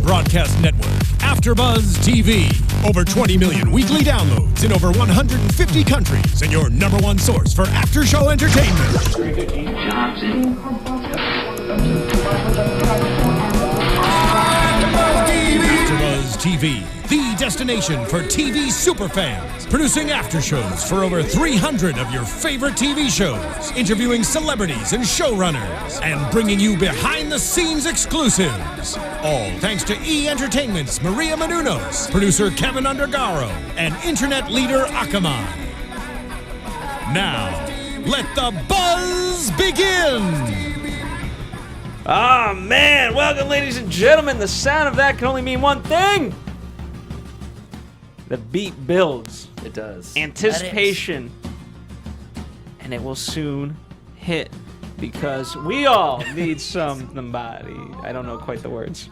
broadcast network, AFTERBUZZ TV. Over 20 million weekly downloads in over 150 countries, and your #1 source for after-show entertainment. AFTERBUZZ TV, the destination for TV superfans, producing after shows for over 300 of your favorite TV shows, interviewing celebrities and showrunners, and bringing you behind-the-scenes exclusives. All thanks to E! Entertainment's Maria Menounos, producer Kevin Undergaro, and internet leader Akamai. Now, let the buzz begin! Ah, man. Welcome, ladies and gentlemen. The sound of that can only mean one thing. The beat builds. It does. Anticipation. And it will soon hit because we all need somebody. I don't know quite the words.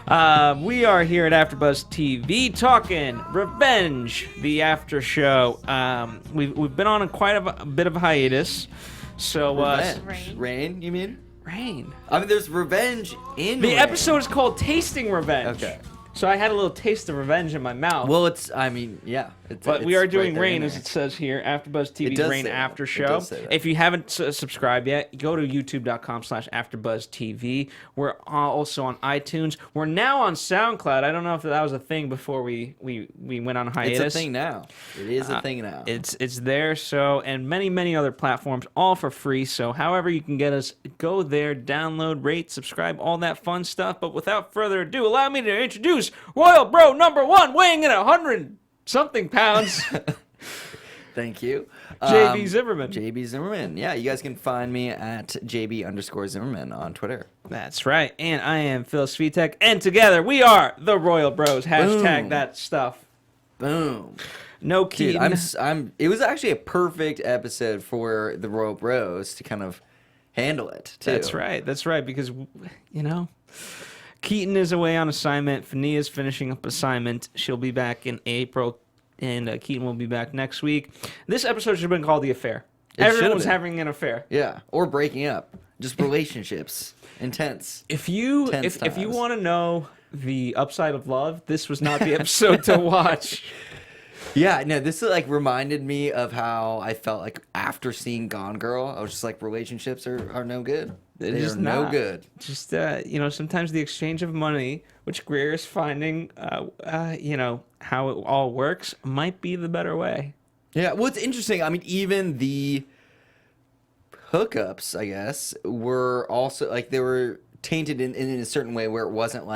We are here at AfterBuzz TV talking Revenge, the after show. We've been on quite a bit of a hiatus. So, Reign, you mean? Reign. I mean, there's revenge in The Reign. episode is called Tasting Revenge. Okay. So I had a little taste of revenge in my mouth. Well, I mean, yeah. But we are doing right Reign, as it says here, AfterBuzz TV's Reign After Show. If you haven't subscribed yet, go to youtube.com/AfterBuzzTV. We're also on iTunes. We're now on SoundCloud. I don't know if that was a thing before we went on hiatus. It's a thing now. It is a thing now. It's there. So, and many other platforms, all for free. So, however you can get us, go there, download, rate, subscribe, all that fun stuff. But without further ado, allow me to introduce Royal Bro #1, weighing in 100-something pounds. Thank you. JB Zimmerman. JB Zimmerman. Yeah, you guys can find me at JB_Zimmerman on Twitter. That's right. And I am Phil Svitek. And together we are the Royal Bros. Hashtag Boom. that stuff. Boom. No Keaton. Dude, it was actually a perfect episode for the Royal Bros to kind of handle it, too. That's right. That's right. Because, Keaton is away on assignment. Fania's finishing up assignment. She'll be back in April, and Keaton will be back next week. This episode should have been called The Affair. Everyone was having an affair. Yeah, or breaking up. Just relationships. Intense. If you want to know the upside of love, this was not the episode to watch. Yeah, no, this reminded me of how I felt like after seeing Gone Girl. I was just like, relationships are no good. They're just no good. Just, sometimes the exchange of money, which Greer is finding, how it all works, might be the better way. Yeah, well, it's interesting. I mean, even the hookups, I guess, were also, they were tainted in a certain way where it wasn't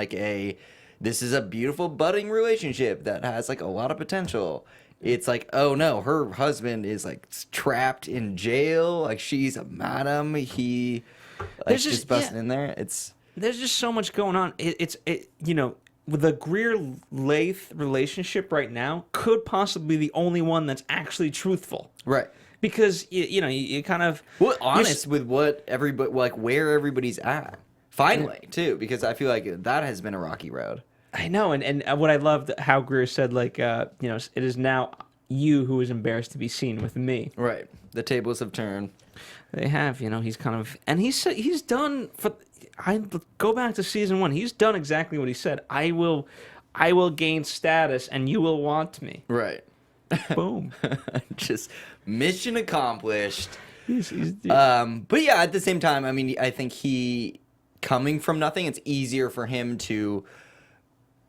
this is a beautiful budding relationship that has, a lot of potential. It's oh no, her husband is trapped in jail. She's a madam. He just busting in there. There's just so much going on. With the Greer-Lath relationship right now could possibly be the only one that's actually truthful. Right. Because you kind of honest with what everybody where everybody's at. Finally, too, because I feel like that has been a rocky road. I know, and what I loved how Greer said, it is now you who is embarrassed to be seen with me. Right. The tables have turned. They have, he's kind of, and he's done I go back to season 1. He's done exactly what he said. I will gain status, and you will want me. Right. Boom. Just mission accomplished. He's but yeah, at the same time, I mean, I think he coming from nothing, it's easier for him to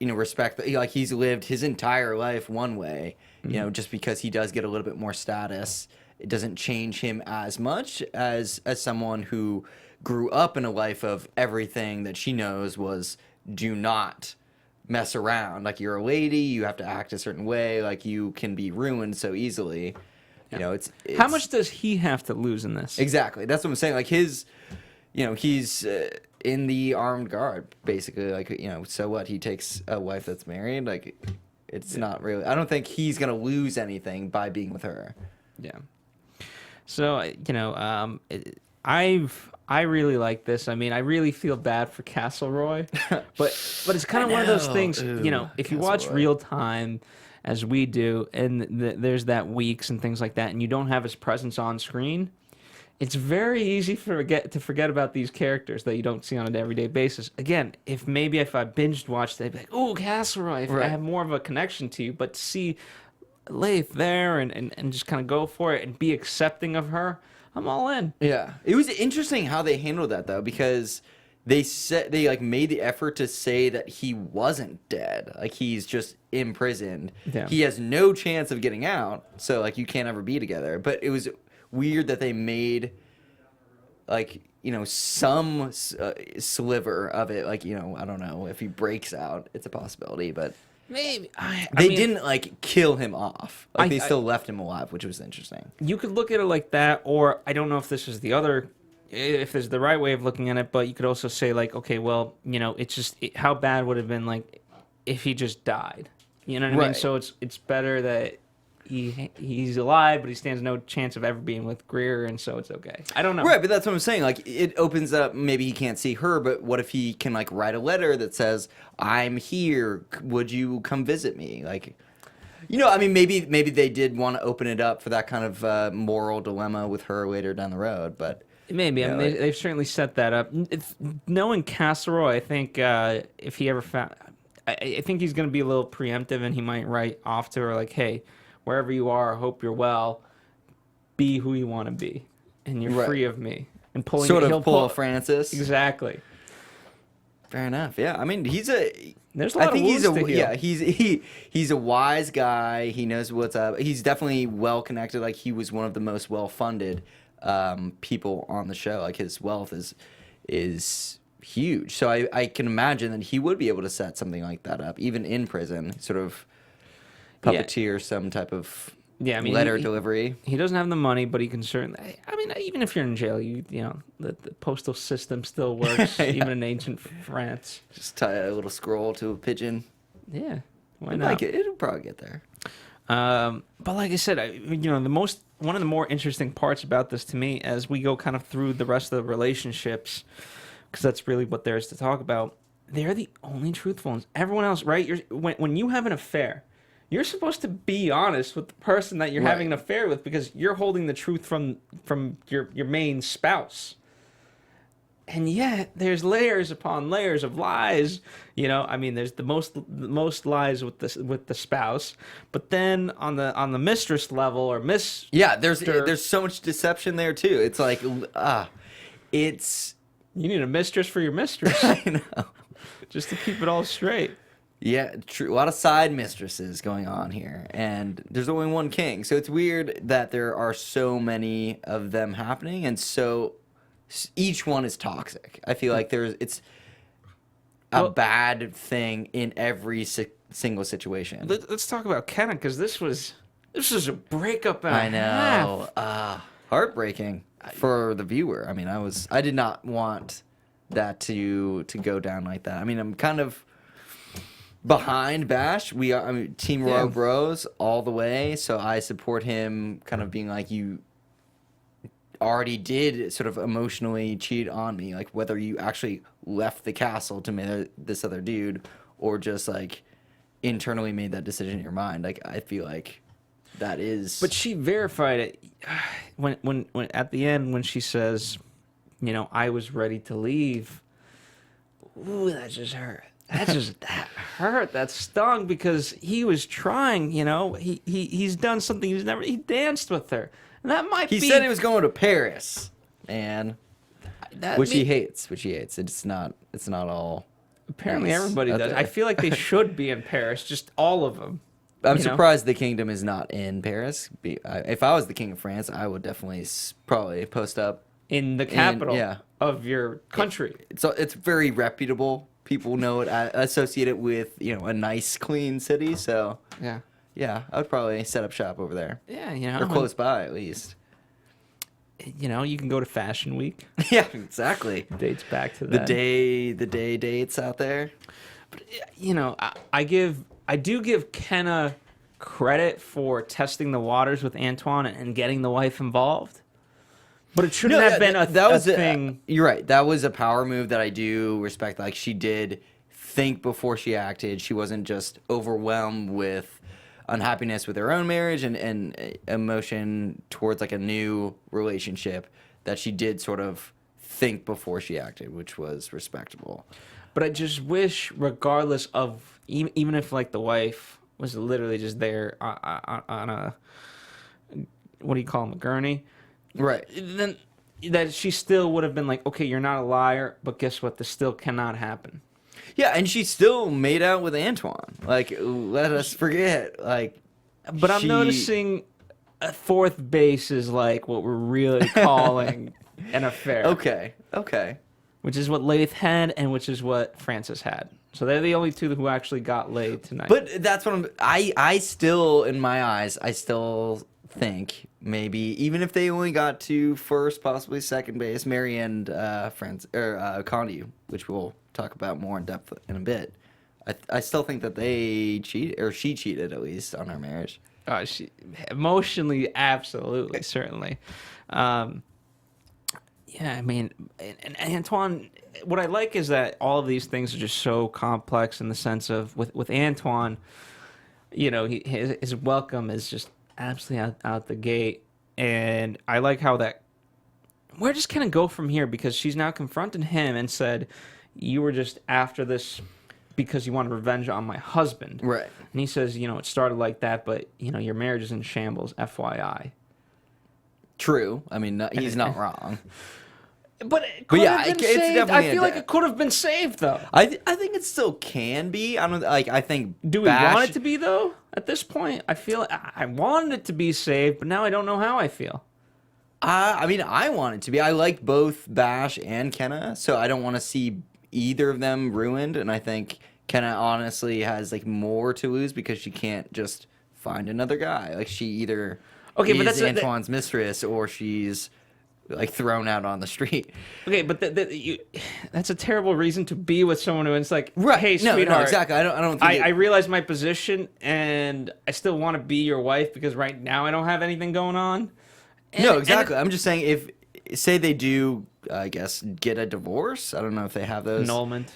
respect that he's lived his entire life one way, just because he does get a little bit more status. It doesn't change him as much as someone who grew up in a life of everything that she knows was do not mess around. You're a lady, you have to act a certain way, you can be ruined so easily. Yeah. It's how much does he have to lose in this? Exactly. That's what I'm saying. He's in the armed guard, basically. So what? He takes a wife that's married. It's not really. I don't think he's gonna lose anything by being with her. Yeah. So I really like this. I mean, I really feel bad for Castleroy, but it's kind of one of those things. If you watch real time, as we do, and there's that weeks and things like that, and you don't have his presence on screen, it's very easy to forget about these characters that you don't see on an everyday basis. Again, if I binged watched, they'd be like, "Oh, Castleroy, I have more of a connection to you." But to see Leif there and just kind of go for it and be accepting of her, I'm all in. Yeah, it was interesting how they handled that though, because they like made the effort to say that he wasn't dead, like he's just imprisoned. Yeah. He has no chance of getting out, so like you can't ever be together. But it was weird that they made like some sliver of it, like I don't know if he breaks out, it's a possibility, but Maybe they didn't like kill him off, like they still left him alive, which was interesting. You could look at it like that, or I don't know if this is if there's the right way of looking at it, but you could also say like, okay, well, it's just how bad would it have been like if he just died, you know what I mean? So it's better that he's alive, but he stands no chance of ever being with Greer, and so it's okay. I don't know. Right, but that's what I'm saying. Like, it opens up, maybe he can't see her, but what if he can, like, write a letter that says, "I'm here, would you come visit me?" Like, I mean, maybe they did want to open it up for that kind of moral dilemma with her later down the road, but... Maybe. I mean, they've certainly set that up. Knowing Castleroy, I think if he ever found... I think he's going to be a little preemptive, and he might write off to her, like, hey... wherever you are, I hope you're well. Be who you want to be, and you're free of me. And pulling he'll pull a Francis. Exactly. Fair enough. Yeah, I mean, there's a lot of wounds to heal. Yeah, he's a wise guy. He knows what's up. He's definitely well connected. Like he was one of the most well funded people on the show. Like his wealth is huge. So I can imagine that he would be able to set something like that up, even in prison. Sort of puppeteer some type of letter delivery. He doesn't have the money, but he can certainly... I mean, even if you're in jail, the postal system still works, even in ancient France. Just tie a little scroll to a pigeon. Yeah, why not? It'll probably get there. But like I said, one of the more interesting parts about this to me, as we go kind of through the rest of the relationships, because that's really what there is to talk about, they're the only truthful ones. Everyone else, right? When you have an affair... you're supposed to be honest with the person that you're having an affair with, because you're holding the truth from your main spouse. And yet there's layers upon layers of lies. I mean, there's the most lies with the spouse, but then on the mistress level or there's so much deception there too. It's like you need a mistress for your mistress. I know, just to keep it all straight. Yeah, true. A lot of side mistresses going on here, and there's only one king. So it's weird that there are so many of them happening, and so each one is toxic. I feel like it's a bad thing in every single situation. Let's talk about Kenna, because this was a breakup and I know. Heartbreaking for the viewer. I mean, I did not want that to go down like that. I mean, I'm kind of behind Bash. Team Royal Bros all the way, so I support him kind of being like, you already did sort of emotionally cheat on me, like whether you actually left the castle to marry this other dude or just like internally made that decision in your mind. Like I feel like that is... But she verified it when at the end when she says, I was ready to leave. Ooh, that just hurt. That hurt. That stung, because he was trying. He's done something he danced with her, and that might be... He said he was going to Paris, man, which he hates. It's not all. Apparently, everybody does. I feel like they should be in Paris, just all of them. I'm surprised the kingdom is not in Paris. If I was the king of France, I would definitely probably post up in the capital of your country. It's very reputable. People know it, associate it with a nice, clean city. So yeah, I would probably set up shop over there. Yeah, or close by at least. You can go to Fashion Week. Yeah, exactly. Dates back to that. The day dates out there. But I do give Kenna credit for testing the waters with Antoine and getting the wife involved. But it shouldn't have been a thing. You're right. That was a power move that I do respect. Like, she did think before she acted. She wasn't just overwhelmed with unhappiness with her own marriage and emotion towards, like, a new relationship that she did sort of think before she acted, which was respectable. But I just wish, regardless of even if like the wife was literally just there on a what do you call him, a gurney, Right? then that she still would have been like, okay, you're not a liar, but guess what? This still cannot happen. Yeah, and she still made out with Antoine. Like, let us forget. Like, but I'm noticing a fourth base is like what we're really calling an affair. Okay. Which is what Laith had, and which is what Francis had. So they're the only two who actually got laid tonight. But that's what I still, in my eyes, I still think maybe even if they only got to first, possibly second base, Mary and Condi, which we'll talk about more in depth in a bit. I still think that they cheated, or she cheated at least on her marriage. She emotionally, absolutely, certainly. Yeah, I mean, and Antoine, what I like is that all of these things are just so complex in the sense of with Antoine, you know, his welcome is just absolutely out the gate, and I like how that where just kind of go from here, because she's now confronted him and said, "You were just after this because you wanted revenge on my husband," Right? And he says, "You know, it started like that, but you know, your marriage is in shambles, FYI." True. I mean, he's not wrong. But it could have been it's saved. definitely I feel like it could have been saved, though. I think it still can be. I don't like. I think. Do we want it to be though? At this point, I feel I wanted it to be saved, but now I don't know how I feel. I mean, I want it to be. I like both Bash and Kenna, so I don't want to see either of them ruined. And I think Kenna honestly has like more to lose because she can't just find another guy. Like she either is that's Antoine's mistress or she's like thrown out on the street. Okay, but that's a terrible reason to be with someone who it's like, right? Hey, no, sweetheart, exactly. I don't. Think I realize my position, and I still want to be your wife because right now I don't have anything going on. No, exactly. I'm just saying, if say they do, I guess, get a divorce. I don't know if they have those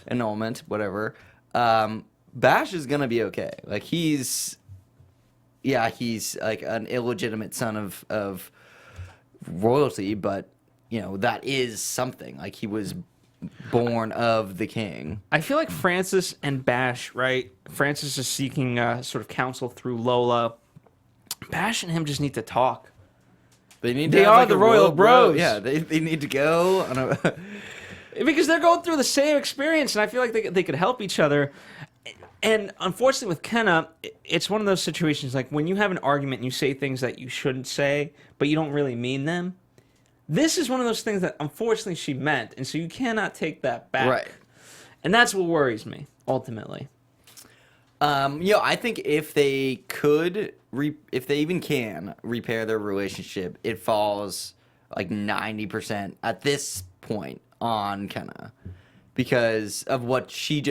annulment, whatever. Bash is gonna be okay. Like he's like an illegitimate son of royalty, but you know that is something. Like he was born of the king. I feel like Francis and Bash, right? Francis is seeking sort of counsel through Lola. Bash and him just need to talk. They are the royal bros. Yeah, they need to go on a because they're going through the same experience, and I feel like they could help each other. And unfortunately with Kenna, it's one of those situations like when you have an argument and you say things that you shouldn't say, but you don't really mean them. This is one of those things that unfortunately she meant, and so you cannot take that back. Right. And that's what worries me, ultimately. I think if they could, if they even can repair their relationship, it falls like 90% at this point on Kenna because of what she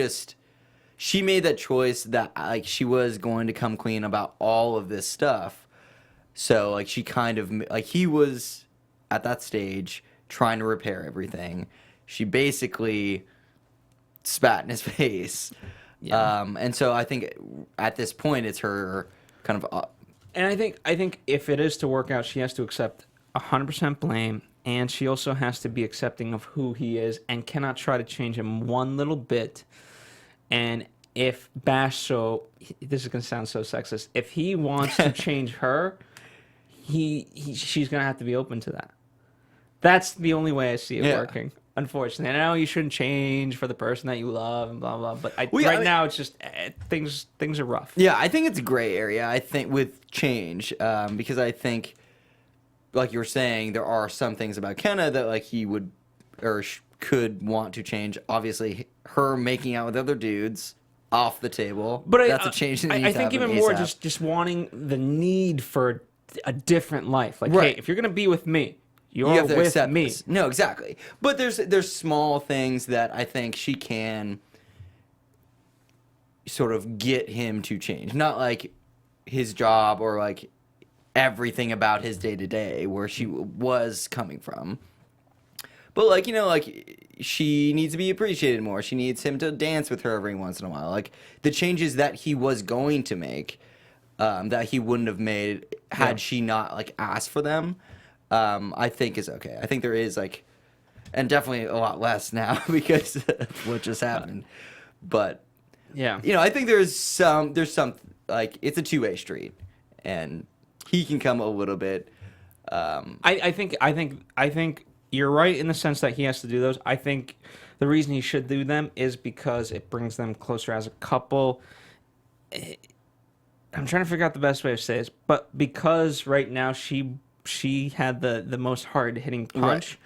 made that choice that like she was going to come clean about all of this stuff. So like she kind of like he was at that stage trying to repair everything. She basically spat in his face. Yeah. And so I think at this point it's her kind of. And I think if it is to work out, she has to accept 100% blame, and she also has to be accepting of who he is and cannot try to change him one little bit. And if Bash, this is gonna sound so sexist, if he wants to change her, she's gonna have to be open to that. That's the only way I see it working. Unfortunately, I know you shouldn't change for the person that you love and blah blah. But now it's just things are rough. Yeah, I think it's a gray area. I think with change, because I think, like you were saying, there are some things about Kenna that like he would or could want to change. Obviously, her making out with other dudes off the table. But that's a change. That I think even more just wanting the need for a different life. Like, hey, if you're gonna be with me. You have to accept me. This. No, exactly. But there's small things that I think she can sort of get him to change. Not like his job or like everything about his day-to-day where she was coming from. But like, like she needs to be appreciated more. She needs him to dance with her every once in a while. Like the changes that he was going to make that he wouldn't have made had she not like asked for them. I think is okay. I think there is like, and definitely a lot less now because of what just happened. But Yeah. I think there's some like it's a two-way street, and he can come a little bit. I think you're right in the sense that he has to do those. I think the reason he should do them is because it brings them closer as a couple. I'm trying to figure out the best way to say this, but because right now she had the most hard hitting punch, Right.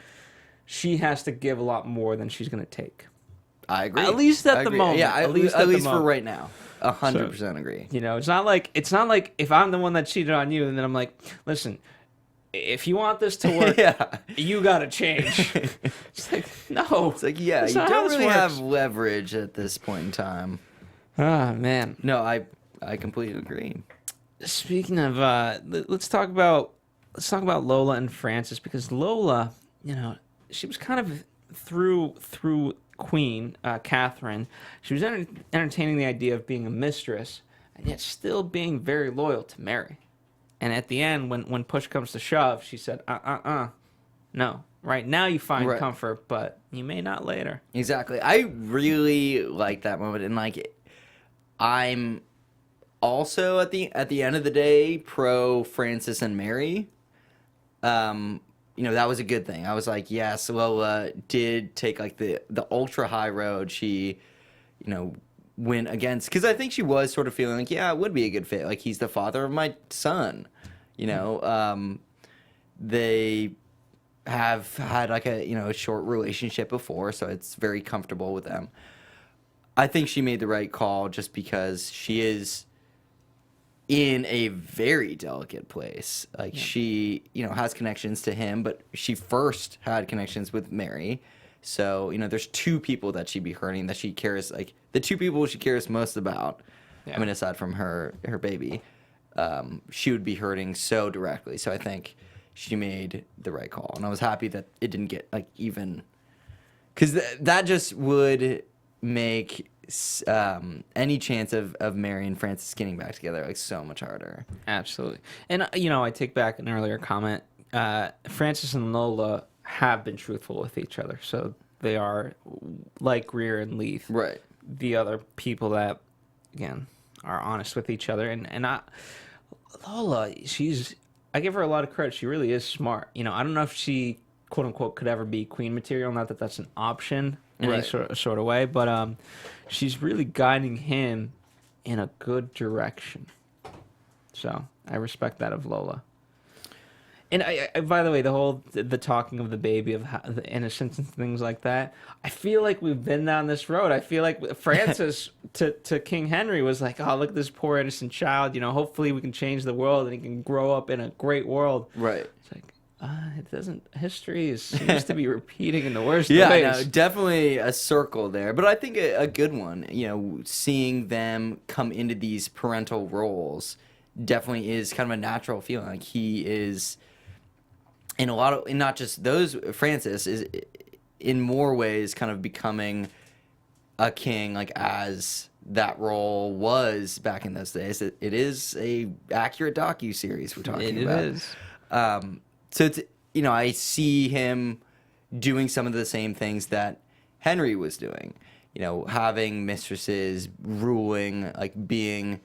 she has to give a lot more than she's going to take. I agree. At least at I the agree. moment. Yeah, At least for for right now. 100% agree. You know, it's not like if I'm the one that cheated on you, and then I'm like, listen, if you want this to work, Yeah. you got to change. It's like, no. It's like, yeah, that's you not how don't this really works. have leverage at this point in time. Ah, man. No, I completely agree. Speaking of, let's talk about Lola and Francis, because Lola, she was kind of through Queen Catherine. She was entertaining the idea of being a mistress, and yet still being very loyal to Mary. And at the end, when push comes to shove, she said, no. Right now you find Right. comfort, but you may not later. Exactly. I really like that moment, and like, I'm also at the end of the day pro Francis and Mary. That was a good thing. I was like, yes, Lola did take like the ultra high road. She, went against, because I think she was sort of feeling like, yeah, it would be a good fit. Like, he's the father of my son. They have had like a short relationship before, so it's very comfortable with them. I think she made the right call just because she is in a very delicate place. Like, she, has connections to him, but she first had connections with Mary. So, there's two people that she'd be hurting, that she cares, like, the two people she cares most about. Yeah. I mean, aside from her baby, she would be hurting so directly. So I think she made the right call. And I was happy that it didn't get, like, even, because that just would make any chance of Mary and Francis getting back together like so much harder. Absolutely. And, I take back an earlier comment. Francis and Lola have been truthful with each other. So they are, like Greer and Leith, Right. the other people that, again, are honest with each other. And Lola, I give her a lot of credit. She really is smart. I don't know if she, quote unquote, could ever be queen material. Not that that's an option in any sort of way, but she's really guiding him in a good direction. So I respect that of Lola. And I by the way, the talking of the baby, of the innocence and things like that, I feel like we've been down this road. I feel like Francis to King Henry was like, oh, look at this poor innocent child. Hopefully we can change the world and he can grow up in a great world. Right. It's like, it doesn't. History seems to be repeating in the worst Yeah, ways. no, definitely a circle there, but I think a good one. Seeing them come into these parental roles definitely is kind of a natural feeling. Like, he is, in a lot of, not just those, Francis is in more ways kind of becoming a king, like, as that role was back in those days. It is a accurate docu-series we're talking about. It is. So it's, I see him doing some of the same things that Henry was doing, having mistresses, ruling, like, being,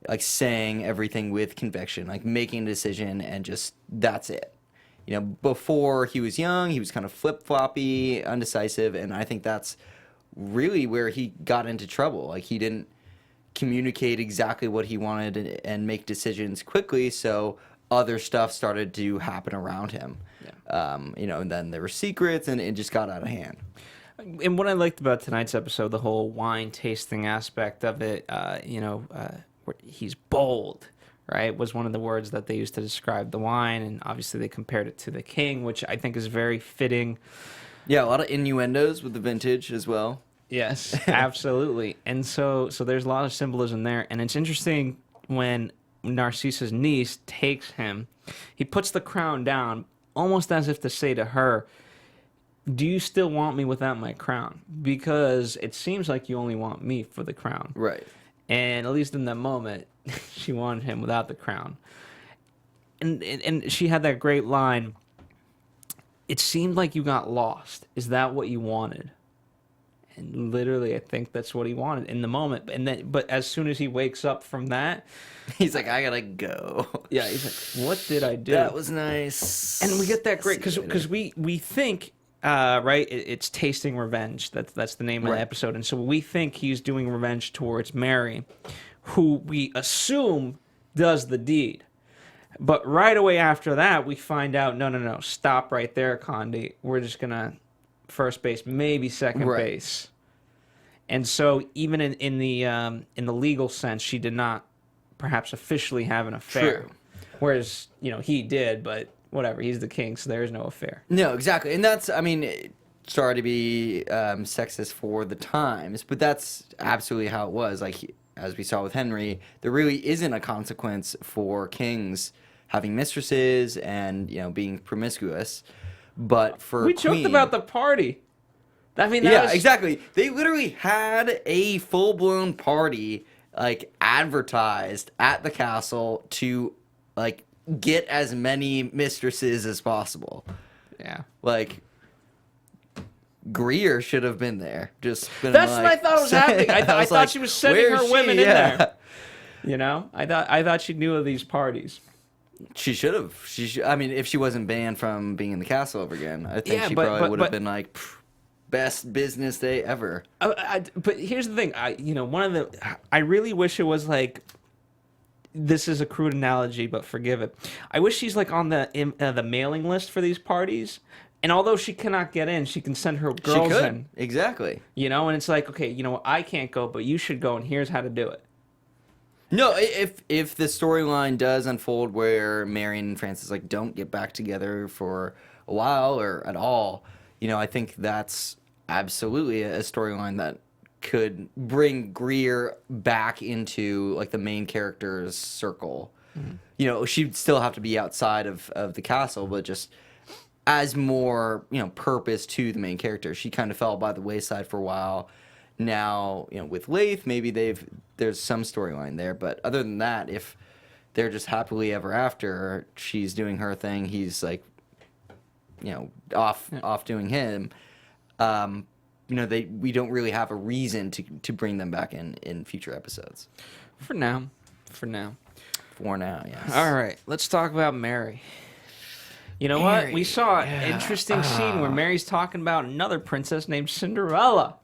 like, saying everything with conviction, like, making a decision, and just, that's it. Before he was young, he was kind of flip-floppy, undecisive, and I think that's really where he got into trouble. Like, he didn't communicate exactly what he wanted and make decisions quickly, so other stuff started to happen around him. Yeah. And then there were secrets, and it just got out of hand. And what I liked about tonight's episode, the whole wine tasting aspect of it, where he's bold, right, was one of the words that they used to describe the wine, and obviously they compared it to the king, which I think is very fitting. Yeah, a lot of innuendos with the vintage as well. Yes, absolutely. And so there's a lot of symbolism there, and it's interesting when Narcissa's niece takes him, he puts the crown down almost as if to say to her, do you still want me without my crown? Because it seems like you only want me for the crown. Right. And at least in that moment, she wanted him without the crown. And she had that great line it seemed like you got lost. Is that what you wanted? And literally, I think that's what he wanted in the moment. And then, but as soon as he wakes up from that, he's like, I gotta go. Yeah, he's like, what did I do? That was nice. And we get that great because we think right, it's tasting revenge. That's the name of the episode. And so we think he's doing revenge towards Mary, who we assume does the deed. But right away after that, we find out, no, stop right there, Condi. We're just gonna first base, maybe second base. And so even in the legal sense, she did not perhaps officially have an affair. True. Whereas, he did, but whatever, he's the king, so there is no affair. No, exactly. And that's, I mean, sorry to be sexist for the times, but that's absolutely how it was. Like, as we saw with Henry, there really isn't a consequence for kings having mistresses and, being promiscuous. But for we joked about the party. I mean, that was... exactly. They literally had a full-blown party, like, advertised at the castle to, like, get as many mistresses as possible. Yeah. Like, Greer should have been there. Just been That's what I thought was happening. I thought she was sending her women in there. I thought she knew of these parties. She should have. I mean, if she wasn't banned from being in the castle ever again, I think she probably would have been like, best business day ever. But here's the thing. I really wish it was like, this is a crude analogy, but forgive it. I wish she's like on the mailing list for these parties. And although she cannot get in, she can send her girls in. Exactly. And it's like, okay, I can't go, but you should go, and here's how to do it. No, if the storyline does unfold where Mary and Francis like don't get back together for a while or at all, I think that's absolutely a storyline that could bring Greer back into like the main character's circle. Mm-hmm. She'd still have to be outside of the castle, but just as more purpose to the main character. She kind of fell by the wayside for a while. Now, with Leith, maybe there's some storyline there, but other than that, if they're just happily ever after, she's doing her thing, he's like, off doing him. We don't really have a reason to bring them back in future episodes. For now, yes. All right, let's talk about Mary. You know what? We saw an interesting scene where Mary's talking about another princess named Cinderella.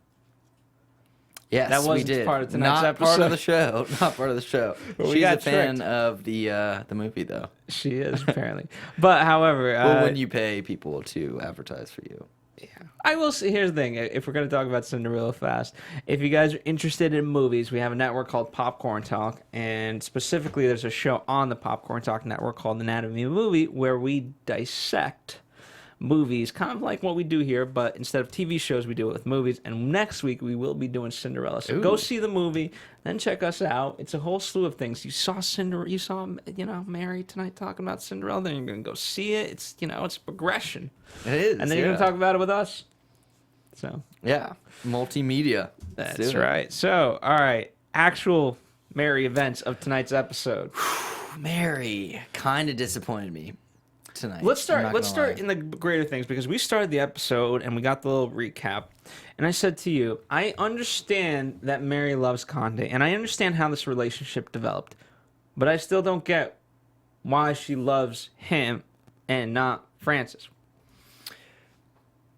Yes, that wasn't we did. part of tonight's episode. Part of the show. Not part of the show. She's a fan tricked. of the movie, though. She is, apparently. But, however... when you pay people to advertise for you. Yeah. I will say, here's the thing. If we're going to talk about Cinderella fast, if you guys are interested in movies, we have a network called Popcorn Talk, and specifically there's a show on the Popcorn Talk network called Anatomy of a Movie where we dissect movies, kind of like what we do here, but instead of TV shows, we do it with movies. And next week, we will be doing Cinderella. So go see the movie, then check us out. It's a whole slew of things. You saw Mary tonight talking about Cinderella. Then you're gonna go see it. It's it's progression. It is, and then you're gonna talk about it with us. So multimedia. That's right. So all right, actual Mary events of tonight's episode. Mary kind of disappointed me tonight. Let's start in the greater things, because we started the episode and we got the little recap, and I said to you, I understand that Mary loves Conde and I understand how this relationship developed, but I still don't get why she loves him and not Francis.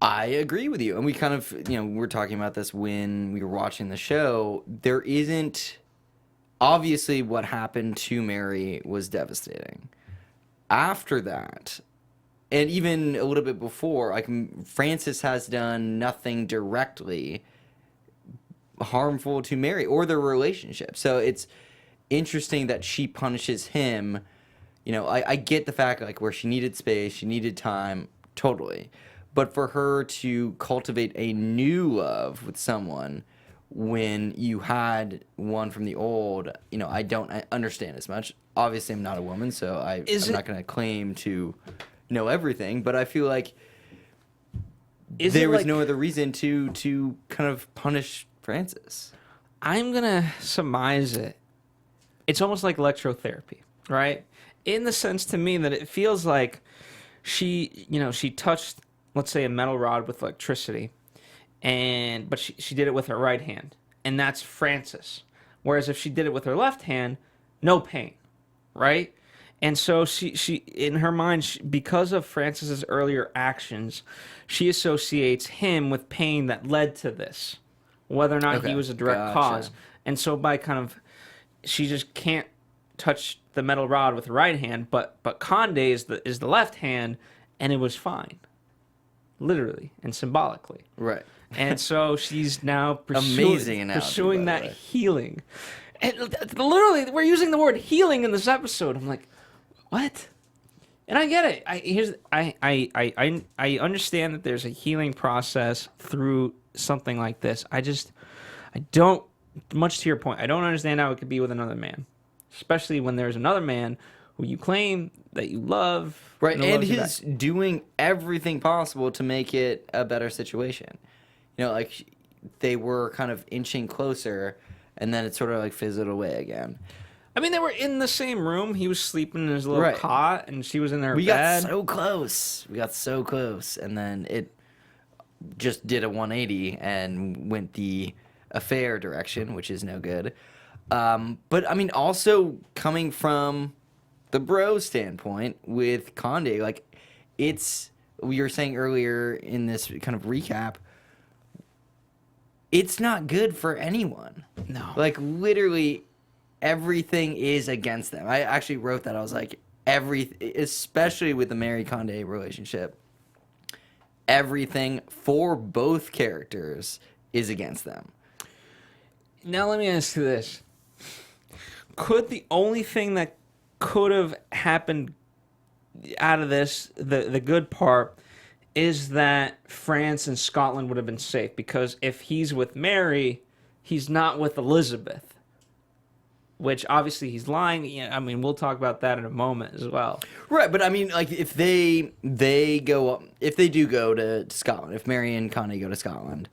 I agree with you, and we kind of we were talking about this when we were watching the show. There isn't, obviously what happened to Mary was devastating. After that, and even a little bit before, like, Francis has done nothing directly harmful to Mary or their relationship. So it's interesting that she punishes him. I get the fact, like, where she needed space, she needed time, totally. But for her to cultivate a new love with someone when you had one from the old, I don't understand as much. Obviously, I'm not a woman, so I'm not going to claim to know everything. But I feel like there was no other reason to kind of punish Francis. I'm going to surmise it. It's almost like electrotherapy, right? In the sense to me that it feels like she touched let's say, a metal rod with electricity, but she did it with her right hand, and that's Frances. Whereas if she did it with her left hand, no pain, right? And so she in her mind, because of Frances's earlier actions, she associates him with pain that led to this, whether or not he was a direct cause. And so by she just can't touch the metal rod with the right hand, but Conde is the left hand, and it was fine, literally and symbolically. Right. And so she's now Amazing pursuing that healing. And literally, we're using the word healing in this episode. I'm like, what? And I get it. I understand that there's a healing process through something like this. I don't, much to your point, I don't understand how it could be with another man, especially when there's another man who you claim that you love. Right, and he's doing everything possible to make it a better situation. You know, like, they were kind of inching closer, and then it sort of, like, fizzled away again. I mean, they were in the same room. He was sleeping in his little cot, and she was in her bed. We got so close. And then it just did a 180 and went the affair direction, which is no good. But, I mean, also coming from the bro standpoint with Conde, like, we were saying earlier in this kind of recap, it's not good for anyone. No. Like, literally, everything is against them. I actually wrote that. I was like, especially with the Mary Conde relationship, everything for both characters is against them. Now let me ask you this. Could the only thing that could have happened out of this, the good part, is that France and Scotland would have been safe? Because if he's with Mary, he's not with Elizabeth. Which, obviously, he's lying. Yeah, I mean, we'll talk about that in a moment as well. Right, but I mean, like, if they do go to Scotland, if Mary and Conde go to Scotland,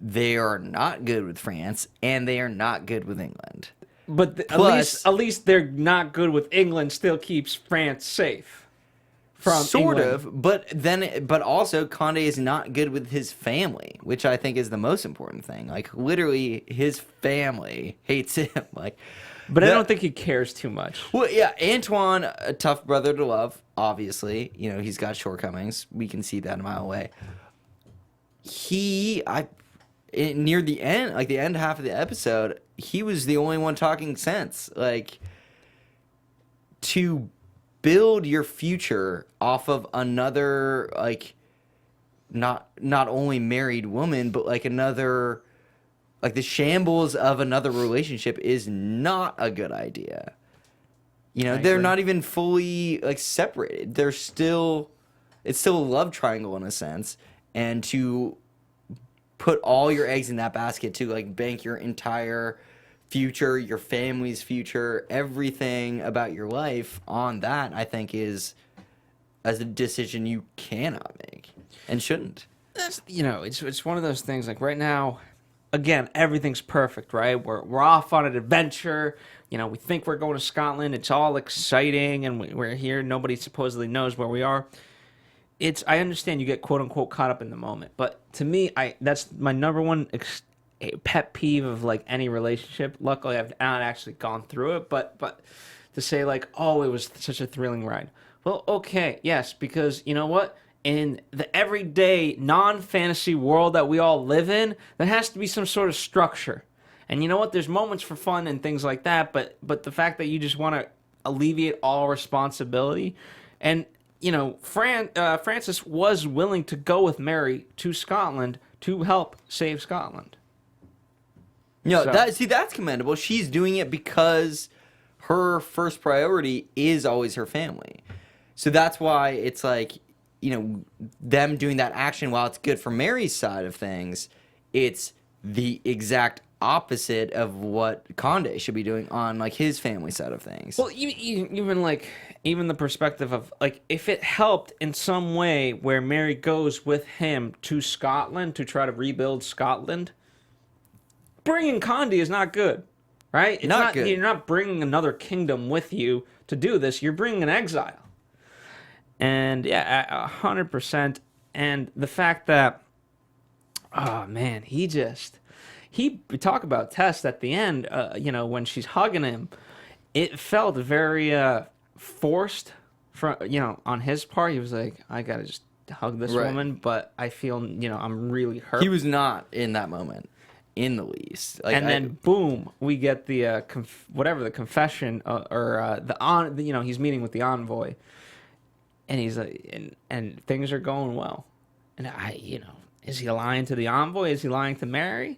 they are not good with France, and they are not good with England. But at least they're not good with England still keeps France safe. From sort England. of, but also Conde is not good with his family, which I think is the most important thing. Like, literally, his family hates him. Like, but I don't think he cares too much. Well, yeah, Antoine, a tough brother to love. Obviously, you know, he's got shortcomings. We can see that a mile away. Near the end, like the end half of the episode, he was the only one talking sense. Like, to build your future off of another, like, not only married woman, but like another, like, the shambles of another relationship is not a good idea. You know, they're not even fully, like, separated. It's still a love triangle in a sense, and to put all your eggs in that basket, to, like, bank your entire future, your family's future, everything about your life on that, I think is a decision you cannot make and shouldn't. That's, you know, it's one of those things. Like, right now, again, everything's perfect, right? We're off on an adventure. You know, we think we're going to Scotland. It's all exciting, and we're here. Nobody supposedly knows where we are. I understand you get quote unquote caught up in the moment, but to me, that's my number one pet peeve of, like, any relationship. Luckily, I've not actually gone through it, but to say, like, oh, it was such a thrilling ride. Well, okay, yes, because you know what? In the everyday non-fantasy world that we all live in, there has to be some sort of structure. And you know what? There's moments for fun and things like that, but the fact that you just want to alleviate all responsibility, and you know, Frances was willing to go with Mary to Scotland to help save Scotland. No, that's commendable. She's doing it because her first priority is always her family. So that's why it's like, you know, them doing that action, while it's good for Mary's side of things, it's the exact opposite of what Conde should be doing on, like, his family side of things. Well, even the perspective of, like, if it helped in some way where Mary goes with him to Scotland to try to rebuild Scotland, bringing Conde is not good, right? It's not good. You're not bringing another kingdom with you to do this. You're bringing an exile. And yeah, 100%. And the fact that, oh man, he talk about test at the end, when she's hugging him, it felt very forced on his part. He was like, I gotta just hug this woman, but I feel, I'm really hurt. He was not in that moment in the least. Like, and then boom, we get the the confession he's meeting with the envoy, and he's like, and things are going well, and is he lying to the envoy? Is he lying to Mary?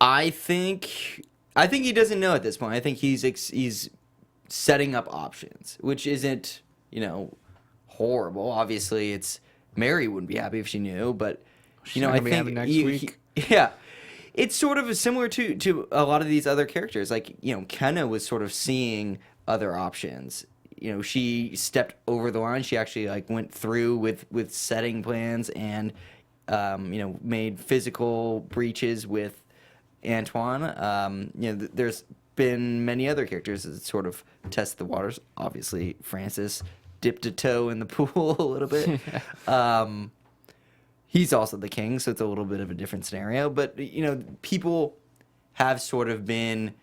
I think he doesn't know at this point. I think he's setting up options, which isn't, horrible. Obviously, Mary wouldn't be happy if she knew, but I think next week. It's sort of similar to a lot of these other characters. Like, Kenna was sort of seeing other options. She stepped over the line. She actually went through with setting plans and made physical breaches with Antoine. There's been many other characters that sort of test the waters. Obviously, Francis dipped a toe in the pool a little bit. He's also the king, so it's a little bit of a different scenario. But, people have sort of been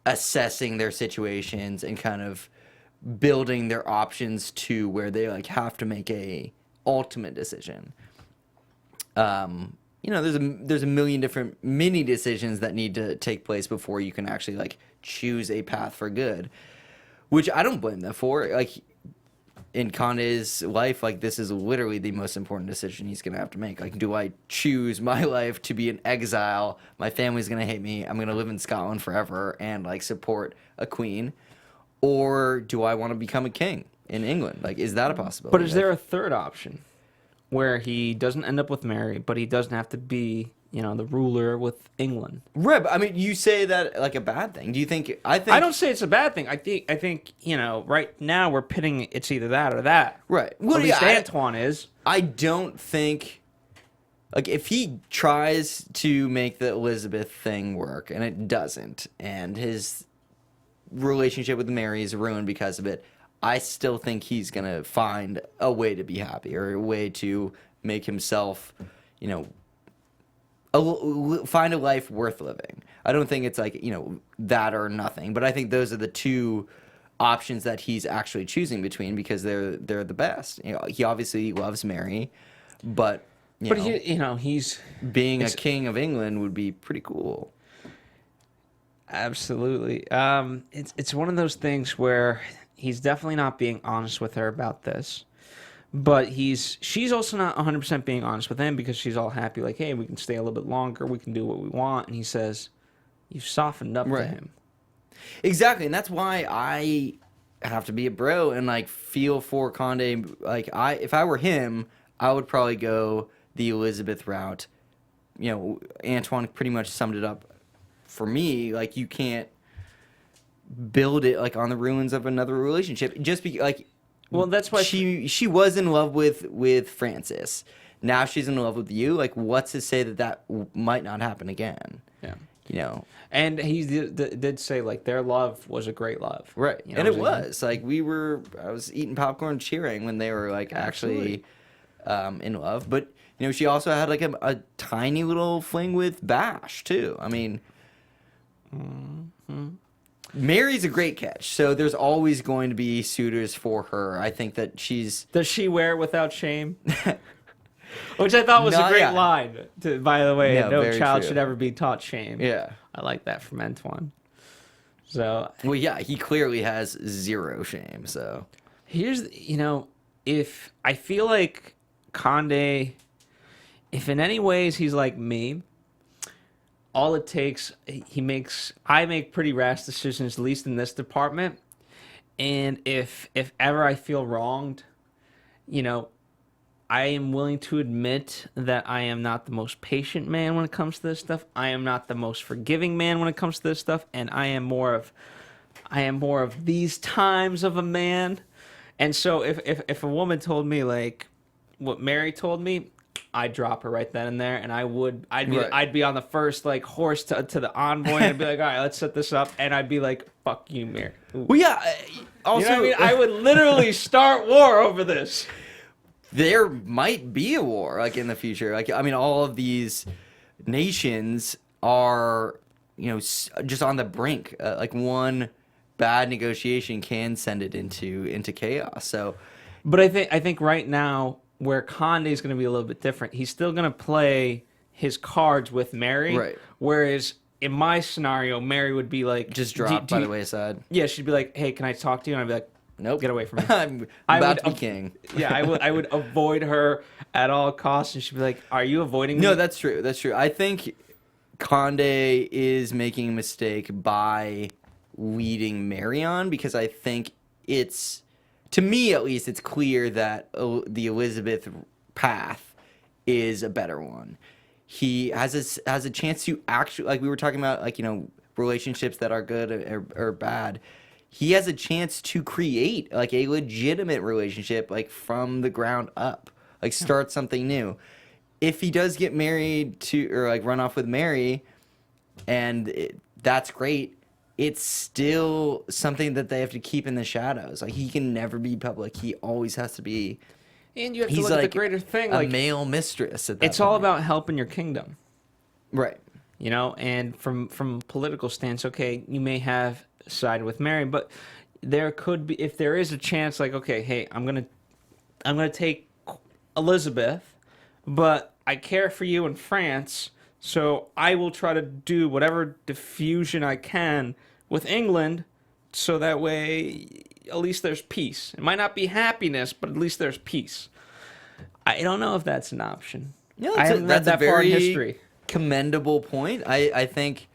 assessing their situations and kind of building their options to where they have to make a ultimate decision. There's a million different mini decisions that need to take place before you can actually choose a path for good, which I don't blame them for. In Conde's life, this is literally the most important decision he's gonna have to make. Do I choose my life to be in exile? My family's gonna hate me. I'm gonna live in Scotland forever and support a queen, or do I want to become a king in England? Is that a possibility? But is there a third option where he doesn't end up with Mary, but he doesn't have to be, the ruler with England? Right, but I mean, you say that a bad thing. Do you think? I don't say it's a bad thing. I think right now we're pitting it's either that or that. Right. Well, at least Antoine is. I don't think. If he tries to make the Elizabeth thing work and it doesn't, and his relationship with Mary is ruined because of it, I still think he's gonna find a way to be happy or a way to make himself, find a life worth living. I don't think it's that or nothing, but I think those are the two options that he's actually choosing between because they're the best. He obviously loves Mary, but he's being a king of England would be pretty cool. Absolutely. It's one of those things where he's definitely not being honest with her about this. But she's also not 100% being honest with him because she's all happy, hey, we can stay a little bit longer, we can do what we want. And he says, you've softened up to him. Exactly, and that's why I have to be a bro and feel for Conde. If I were him, I would probably go the Elizabeth route. Antoine pretty much summed it up for me. You can't build it on the ruins of another relationship just because well, that's why she was in love with Francis. Now she's in love with you. What's to say that might not happen again? Yeah. And he did say their love was a great love. Right. And it was. I was eating popcorn cheering when they were actually in love. But she also had a tiny little fling with Bash too. I mean, Mary's a great catch, so there's always going to be suitors for her. I think that Does she wear it without shame? Which I thought was a great line. By the way, no child should ever be taught shame. Yeah. I like that from Antoine. So. Well, yeah, he clearly has zero shame, so. Here's, if I feel like Conde, if in any ways he's like me, all it takes, I make pretty rash decisions, at least in this department. And if ever I feel wronged, I am willing to admit that I am not the most patient man when it comes to this stuff. I am not the most forgiving man when it comes to this stuff. And I am more of these times of a man. And so if a woman told me what Mary told me, I'd drop her right then and there, and I'd be on the first horse to the envoy, and I'd be like, all right, let's set this up, and I'd be like, fuck you, Mary. Ooh. Well, yeah. Also, I would literally start war over this. there might be a war like in the future. Like, I mean, all of these nations are, just on the brink. Like one bad negotiation can send it into chaos. So, but I think right now where Conde is going to be a little bit different. He's still going to play his cards with Mary, right. Whereas in my scenario, Mary would be like just dropped by the wayside. Yeah, she'd be like, "Hey, can I talk to you?" And I'd be like, "Nope, get away from me. I'm about to be king." Yeah, I would avoid her at all costs, and she'd be like, "Are you avoiding me?" No, that's true. That's true. I think Conde is making a mistake by leading Mary on, because I think it's, to me at least, it's clear that the Elizabeth path is a better one. He has a chance to actually, like we were talking about, like, relationships that are good or bad. He has a chance to create like a legitimate relationship, like from the ground up, like start something new. If he does get married to, or like run off with Mary, and that's great, it's still something that they have to keep in the shadows. Like, he can never be public. He always has to be. And you have to look at the greater thing. A male mistress at that It's point. all about helping your kingdom. Right. And from political stance, okay, you may have sided with Mary, but there could be, if there is a chance, like, okay, hey, I'm gonna take Elizabeth, but I care for you in France, so I will try to do whatever diffusion I can with England, so that way at least there's peace. It might not be happiness, but at least there's peace. I don't know if that's an option. Yeah, I haven't read that far in history. Commendable point. I think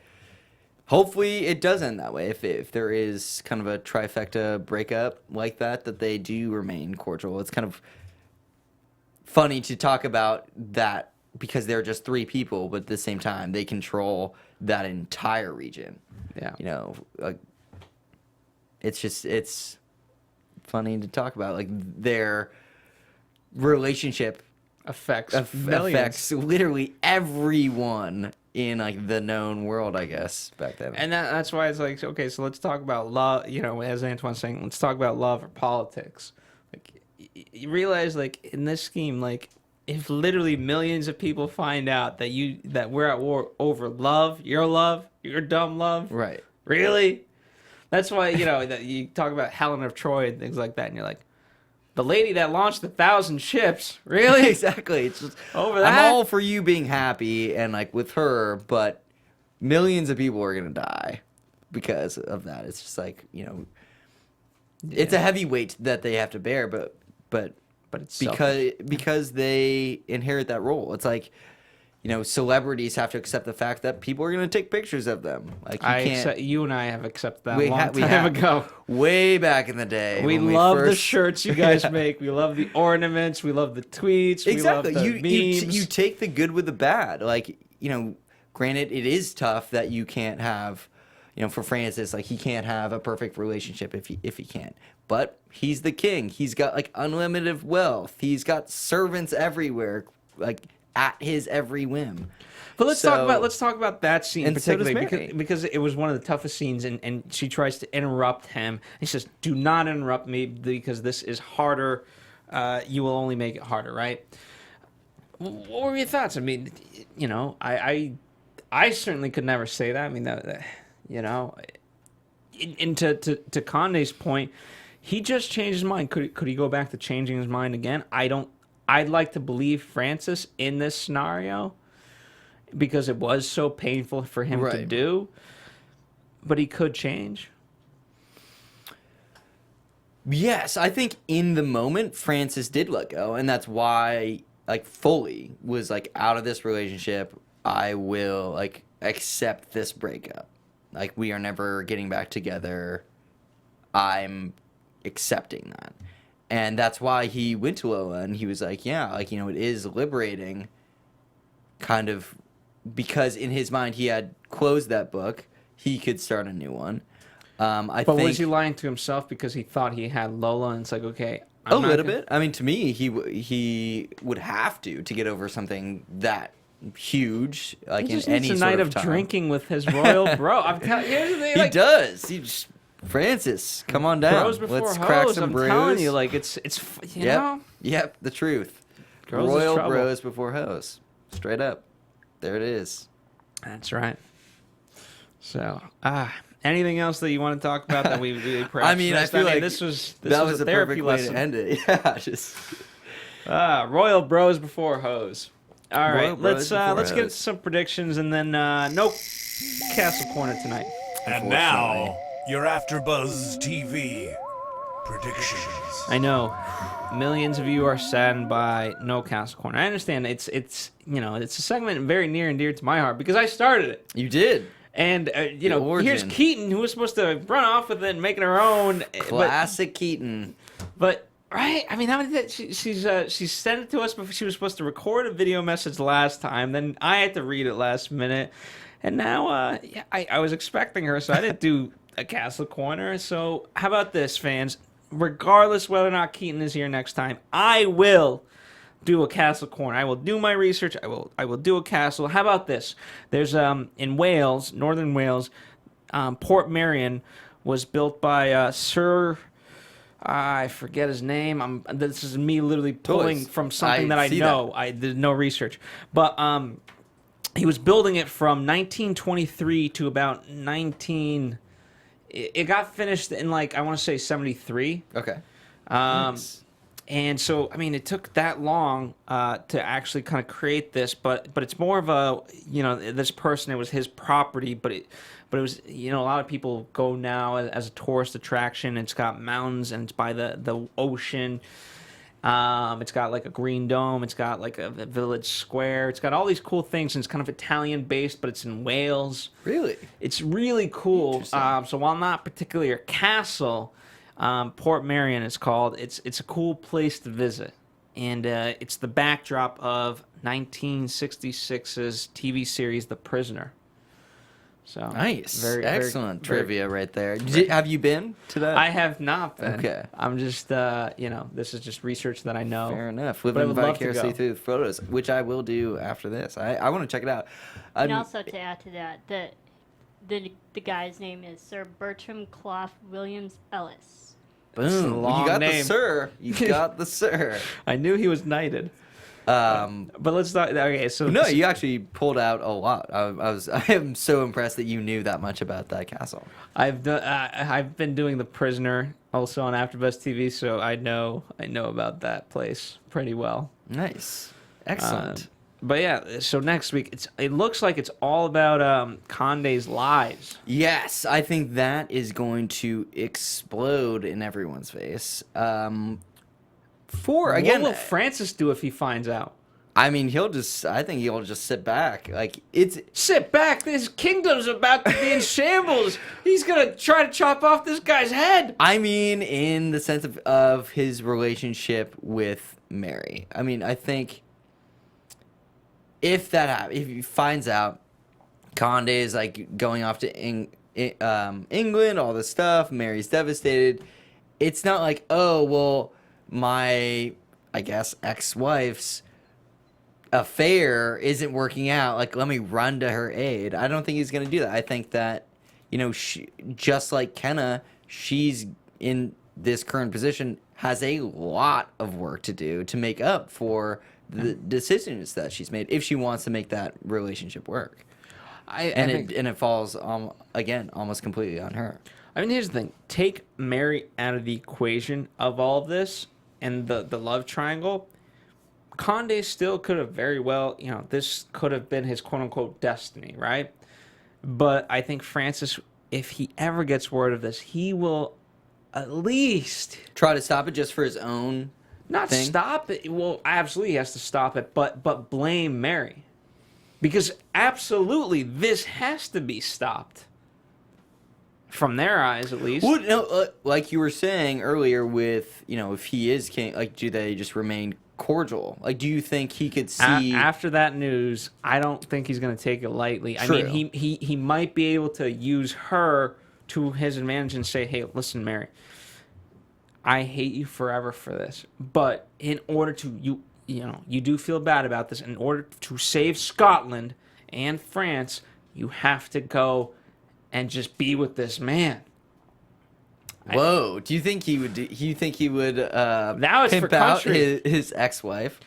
hopefully it does end that way. If there is kind of a trifecta breakup like that they do remain cordial. It's kind of funny to talk about that because they're just three people, but at the same time they control that entire region. Yeah. Like, it's funny to talk about, like, their relationship affects literally everyone in like the known world, I guess, back then. And that's why it's like, okay, so let's talk about love. As Antoine's saying, let's talk about love or politics. Like, you realize, like, in this scheme, like, if literally millions of people find out that we're at war over love, your dumb love, right? Really? That's why that you talk about Helen of Troy and things like that, and you're like, the lady that launched 1,000 ships, really? Exactly. It's just, over that. I'm all for you being happy and like with her, but millions of people are gonna die because of that. It's just like, it's a heavy weight that they have to bear, but it's because they inherit that role. It's like, celebrities have to accept the fact that people are going to take pictures of them. Like, you and I have accepted that a long time ago. Way back in the day. We love the shirts you guys make. We love the ornaments. We love the tweets. Exactly. We love the memes. You take the good with the bad. Like, granted, it is tough that you can't have, for Francis, like, he can't have a perfect relationship if he can't. But he's the king. He's got, like, unlimited wealth. He's got servants everywhere, like, at his every whim. But let's talk about that scene particularly, because it was one of the toughest scenes, and she tries to interrupt him. He says, "Do not interrupt me because this is harder. You will only make it harder." Right? What were your thoughts? I mean, I certainly could never say that. I mean, and to Conde's point, he just changed his mind. Could he go back to changing his mind again? I'd like to believe Francis in this scenario because it was so painful for him to do, but he could change. Yes, I think in the moment Francis did let go, and that's why, like, fully was like, out of this relationship, I will, like, accept this breakup. Like, we are never getting back together. I'm accepting that. And that's why he went to Lola and he was like, yeah, like, it is liberating, kind of, because in his mind he had closed that book. He could start a new one. But was he lying to himself because he thought he had Lola, and it's like, okay, a little bit. I mean, to me, he would have to get over something that huge, like, in any sort of time. He just needs a night of drinking with his royal bro. I'm telling you, he does. He just Francis, come on down. Bros before Let's hoes. crack some I'm brews. telling you, like you Yep. know. Yep, the truth. Girls is Royal trouble. bros before hoes. Straight up. There it is. That's right. So, anything else that you want to talk about that we perhaps I mean, missed? I feel like this was that was a a therapy perfect way lesson. to end it. Yeah, just Royal bros before hoes. All right, Royal bros before let's get hoes. some predictions and then no Castle Corner tonight. And now, your AfterBuzz TV predictions. I know millions of you are saddened by no Castle Corner. I understand it's it's a segment very near and dear to my heart because I started it. you did. And here's origin. Keaton, who was supposed to run off with it and make it her own. Classic Keaton. But right, I mean, how many? She sent it to us before she was supposed to record a video message last time. Then I had to read it last minute, and now I was expecting her, so I didn't do a Castle Corner. So how about this, fans? Regardless whether or not Keaton is here next time, I will do a Castle Corner. I will do my research. I will do a castle. How about this? There's in Wales, northern Wales, Port Merion was built by Sir. I forget his name. This is me literally pulling Toys. from something that I see know. that. I did no research, but he was building it from 1923 to about 19. It got finished in like I want to say 73. Okay. Nice. And so, I mean, it took that long to actually kind of create this, but it's more of a, this person, it was his property, but it was, a lot of people go now as a tourist attraction. It's got mountains and it's by the ocean. It's got like a green dome. It's got like a village square. It's got all these cool things, and it's kind of Italian based, but it's in Wales. Really? It's really cool. So while not particularly a castle, Port Merion is called. It's a cool place to visit, and it's the backdrop of 1966's TV series The Prisoner. So Nice. very Excellent very- trivia right there. Have you been to that? I have not been. Okay. I'm just this is just research that I know. Fair enough. But I Living would love to vicariously go. through the photos, which I will do after this. I want to check it out. And also to add to that, the guy's name is Sir Bertram Clough Williams Ellis. Boom. a long You got name. the sir. You got the sir. I knew he was knighted. But let's not. Okay, so No, you actually pulled out a lot. I am so impressed that you knew that much about that castle. I've been doing The Prisoner also on AfterBuzz TV, so I know about that place pretty well. Nice. Excellent. But yeah, so next week it looks like it's all about Conde's lies. Yes, I think that is going to explode in everyone's face. What will Francis do if he finds out? I mean, I think he'll just sit back. Like, Sit back, this kingdom's about to be in shambles. He's gonna try to chop off this guy's head. I mean, in the sense of his relationship with Mary. I mean, I think if that happens, if he finds out Conde is like going off to England, all this stuff, Mary's devastated, it's not like, oh, well, my, I guess, ex-wife's affair isn't working out. Like, let me run to her aid. I don't think he's going to do that. I think that, she, just like Kenna, she's in this current position, has a lot of work to do to make up for the decisions that she's made if she wants to make that relationship work. It falls, again, almost completely on her. I mean, here's the thing. Take Mary out of the equation of all of this and the love triangle. Conde still could have very well, this could have been his quote-unquote destiny, right? But I think Francis, if he ever gets word of this, he will at least... try to stop it just for his own thing? Stop it. Well, absolutely he has to stop it, but blame Mary. Because absolutely, this has to be stopped. From their eyes, at least. Well, no, like you were saying earlier with, if he is king, like, do they just remain cordial? Like, do you think he could see... After that news, I don't think he's going to take it lightly. True. I mean, he might be able to use her to his advantage and say, hey, listen, Mary, I hate you forever for this. But in order to... You do feel bad about this. In order to save Scotland and France, you have to go and just be with this man. Whoa! Do you think he would? Do you think he would? Now it's pimp for out country. his ex-wife.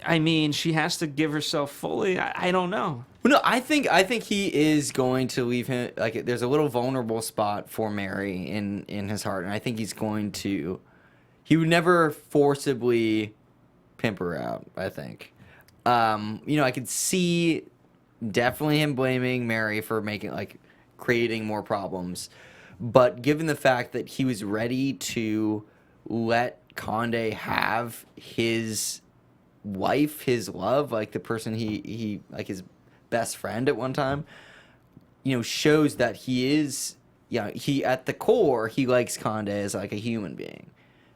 I mean, she has to give herself fully. I don't know. Well, no, I think he is going to leave him. Like, there's a little vulnerable spot for Mary in his heart, and I think he's going to. He would never forcibly pimp her out. I think. I could see definitely him blaming Mary for creating more problems, but given the fact that he was ready to let Condé have his wife, his love, like the person he like his best friend at one time, shows that he is, he at the core, he likes Condé as like a human being.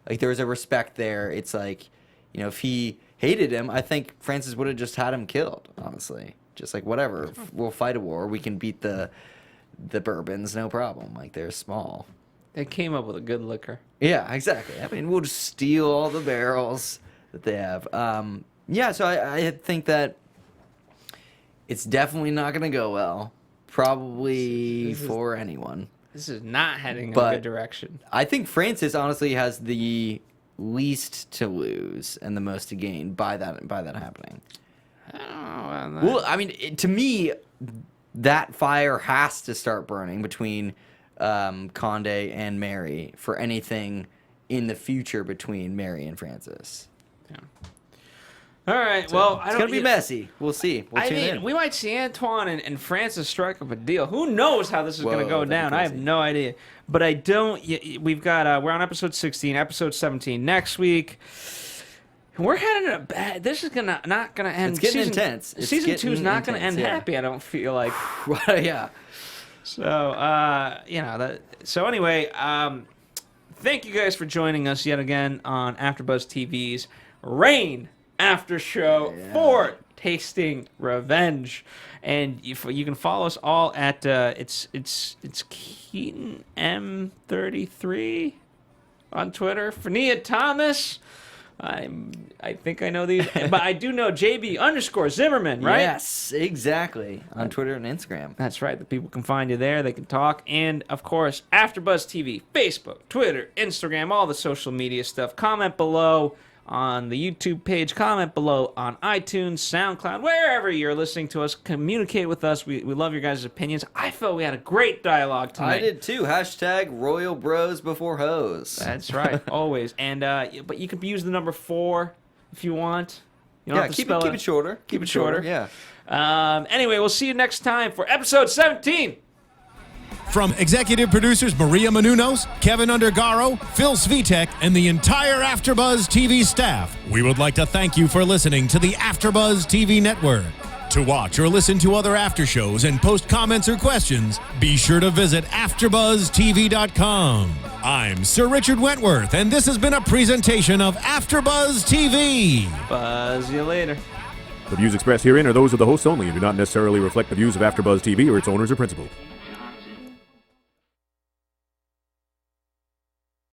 Like, there's a respect there. It's like, if he hated him, I think Francis would have just had him killed, honestly. Just like, whatever, we'll fight a war, we can beat the Bourbons, no problem. Like, they're small. They came up with a good liquor. Yeah, exactly. I mean, we'll just steal all the barrels that they have. So I think that it's definitely not going to go well, probably for anyone. This is not heading in a good direction. I think Francis honestly has the least to lose and the most to gain by that happening. I don't know. Well, I mean, to me, that fire has to start burning between Condé and Mary for anything in the future between Mary and Francis. Yeah. All right. So, well, it's gonna be messy. We'll see. We'll tune in. We might see Antoine and Francis strike up a deal. Who knows how this is going to go down? I have no idea. But I don't. We've got. We're on episode 16, episode 17 next week. We're heading a bad. This is not gonna end. It's getting intense. Season 2 is not gonna end happy. I don't feel like. Yeah. So So anyway, thank you guys for joining us yet again on AfterBuzz TV's Reign After Show for Tasting Revenge, and you can follow us all at it's Keaton M33 on Twitter. Fania Thomas. I think I know these, but I do know JB_Zimmerman, right? Yes, exactly. On Twitter and Instagram. That's right. The people can find you there. They can talk. And, of course, AfterBuzz TV, Facebook, Twitter, Instagram, all the social media stuff. Comment below on the YouTube page. Comment below on iTunes, SoundCloud, wherever you're listening to us. Communicate with us. We love your guys' opinions. I felt we had a great dialogue tonight. I did too. #, Royal Bros Before Hoes. That's right. Always. And but you could use the number 4 if you want. You don't have to keep spell it shorter. Keep it shorter. Yeah. Anyway, we'll see you next time for episode 17. From executive producers Maria Menounos, Kevin Undergaro, Phil Svitek, and the entire AfterBuzz TV staff, we would like to thank you for listening to the AfterBuzz TV network. To watch or listen to other after shows and post comments or questions, be sure to visit AfterBuzzTV.com. I'm Sir Richard Wentworth, and this has been a presentation of AfterBuzz TV. Buzz you later. The views expressed herein are those of the hosts only and do not necessarily reflect the views of AfterBuzz TV or its owners or principals.